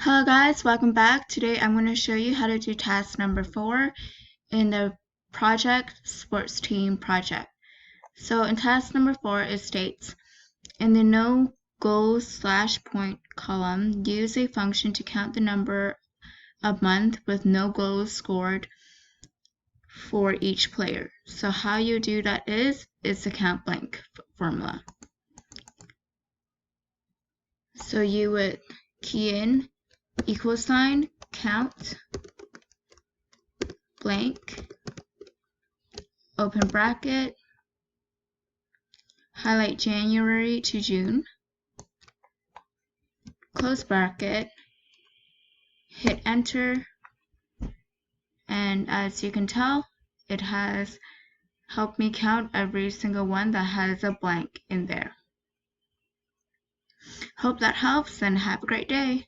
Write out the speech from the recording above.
Hello guys, welcome back. Today I'm going to show you how to do task number 4 in the project sports team project. So in task number 4 it states, in the no goals / point column, use a function to count the number of month with no goals scored for each player. So how you do that is the Countblank formula. So you would key in =, count, blank, open bracket, highlight January to June, close bracket, hit enter, and as you can tell, it has helped me count every single one that has a blank in there. Hope that helps and have a great day.